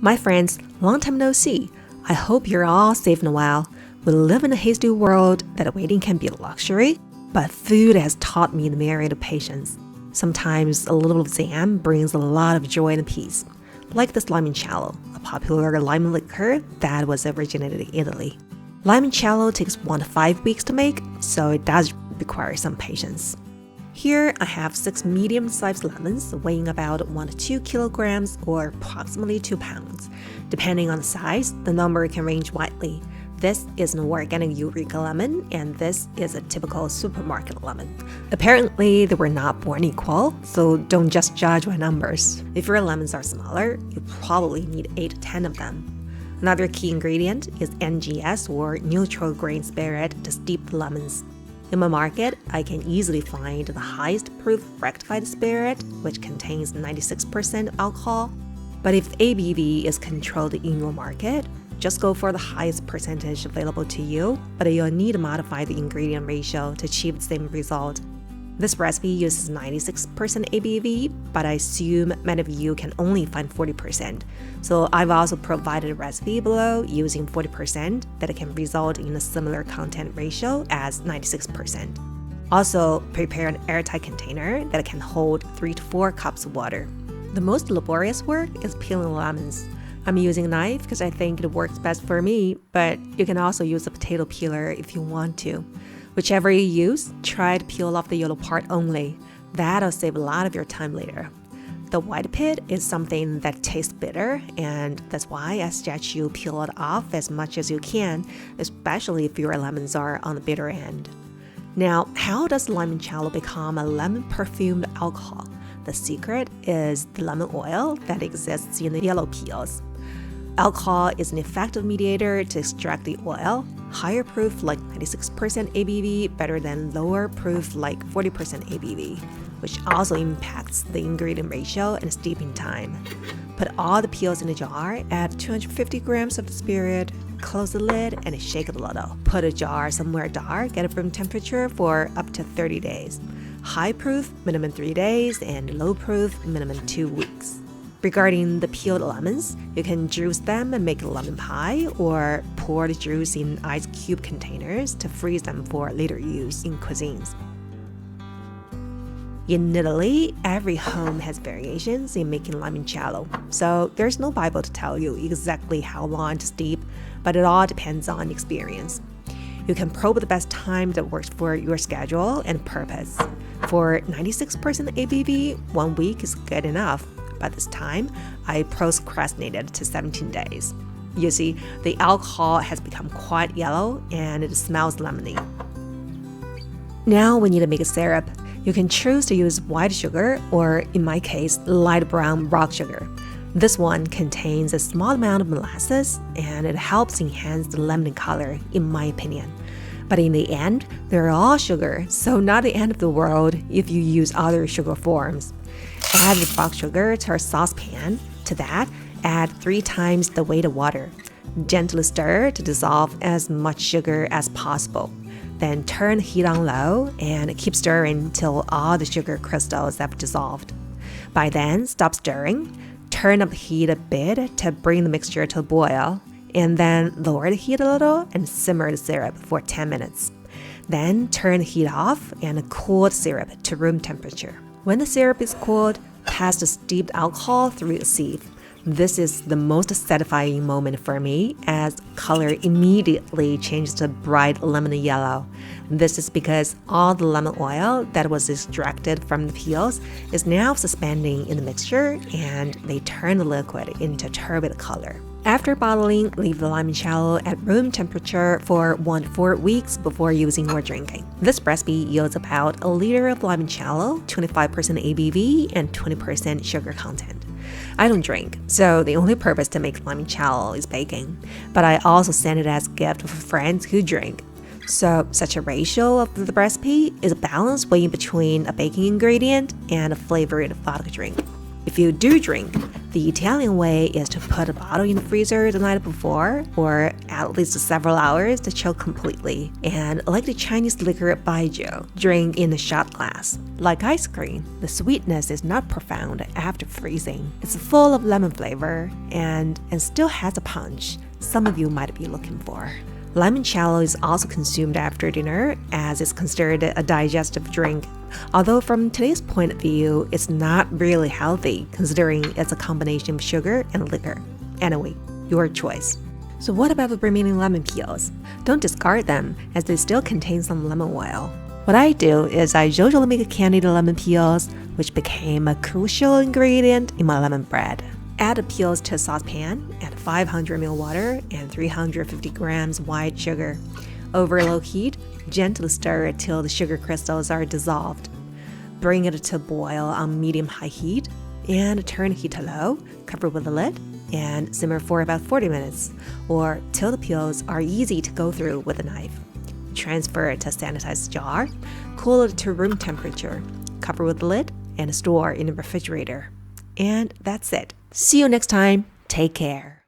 My friends, long time no see. I hope you're all safe and well. We live in a hasty world that waiting can be a luxury, but food has taught me the merit of patience. Sometimes a little zen brings a lot of joy and peace, like this limoncello, a popular lemon liquor that was originated in Italy. Limoncello takes 1 to 5 weeks to make, so it does require some patience. Here I have 6 medium-sized lemons weighing about 1 to 2 kilograms or approximately 2 pounds. Depending on the size, the number can range widely. This is an organic Eureka lemon, and this is a typical supermarket lemon. Apparently, they were not born equal, so don't just judge by numbers. If your lemons are smaller, you probably need 8 to 10 of them. Another key ingredient is NGS or neutral grain spirit to steep the lemons. In my market, I can easily find the highest proof rectified spirit, which contains 96% alcohol. But if ABV is controlled in your market, just go for the highest percentage available to you, but you'll need to modify the ingredient ratio to achieve the same result. This recipe uses 96% ABV, but I assume many of you can only find 40%. So I've also provided a recipe below using 40% that can result in a similar content ratio as 96%. Also, prepare an airtight container that can hold 3 to 4 cups of water. The most laborious work is peeling lemons. I'm using a knife because I think it works best for me, but you can also use a potato peeler if you want to. Whichever you use, try to peel off the yellow part only. That'll save a lot of your time later. The white pit is something that tastes bitter, and that's why I suggest you peel it off as much as you can, especially if your lemons are on the bitter end. Now, how does limoncello become a lemon-perfumed alcohol? The secret is the lemon oil that exists in the yellow peels. Alcohol is an effective mediator to extract the oil. Higher proof like 96% ABV better than lower proof like 40% ABV, which also impacts the ingredient ratio and steeping time. Put all the peels in a jar, add 250 grams of the spirit, close the lid, and shake it a little. Put a jar somewhere dark at room temperature for up to 30 days. High proof, minimum 3 days, and low proof, minimum 2 weeks. Regarding the peeled lemons, you can juice them and make a lemon pie, or pour the juice in ice cube containers to freeze them for later use in cuisines. In Italy, every home has variations in making limoncello, so there's no Bible to tell you exactly how long to steep, but it all depends on experience. You can probe the best time that works for your schedule and purpose. For 96% ABV, 1 week is good enough. By this time, I procrastinated to 17 days. You see, the alcohol has become quite yellow and it smells lemony. Now we need to make a syrup. You can choose to use white sugar or, in my case, light brown rock sugar. This one contains a small amount of molasses and it helps enhance the lemon color, in my opinion. But in the end, they're all sugar, so not the end of the world if you use other sugar forms. Add the rock sugar to our saucepan. To that, add 3 times the weight of water. Gently stir to dissolve as much sugar as possible. Then turn the heat on low and keep stirring until all the sugar crystals have dissolved. By then, stop stirring. Turn up the heat a bit to bring the mixture to a boil, and then lower the heat a little and simmer the syrup for 10 minutes. Then turn the heat off and cool the syrup to room temperature. When the syrup is cooled, pass the steeped alcohol through a sieve. This is the most satisfying moment for me, as color immediately changes to bright lemon yellow. This is because all the lemon oil that was extracted from the peels is now suspending in the mixture, and they turn the liquid into turbid color. After bottling, leave the limoncello at room temperature for 1 to 4 weeks before using or drinking. This recipe yields about a liter of limoncello, 25% ABV, and 20% sugar content. I don't drink, so the only purpose to make limoncello is baking, but I also send it as a gift for friends who drink. So such a ratio of the recipe is a balance weighing between a baking ingredient and a flavored vodka drink. If you do drink, the Italian way is to put a bottle in the freezer the night before, or at least several hours to chill completely. And like the Chinese liquor baijiu, drink in a shot glass. Like ice cream, the sweetness is not profound after freezing. It's full of lemon flavor and still has a punch some of you might be looking for. Limoncello is also consumed after dinner as it's considered a digestive drink. Although from today's point of view, it's not really healthy considering it's a combination of sugar and liquor. Anyway, your choice. So what about the remaining lemon peels? Don't discard them as they still contain some lemon oil. What I do is I usually make candied lemon peels, which became a crucial ingredient in my lemon bread. Add the peels to a saucepan, add 500 ml water and 350 grams white sugar. Over low heat, gently stir until the sugar crystals are dissolved. Bring it to a boil on medium-high heat and turn heat to low, cover with a lid, and simmer for about 40 minutes, or till the peels are easy to go through with a knife. Transfer it to a sanitized jar, cool it to room temperature, cover with a lid, and store in the refrigerator. And that's it. See you next time. Take care.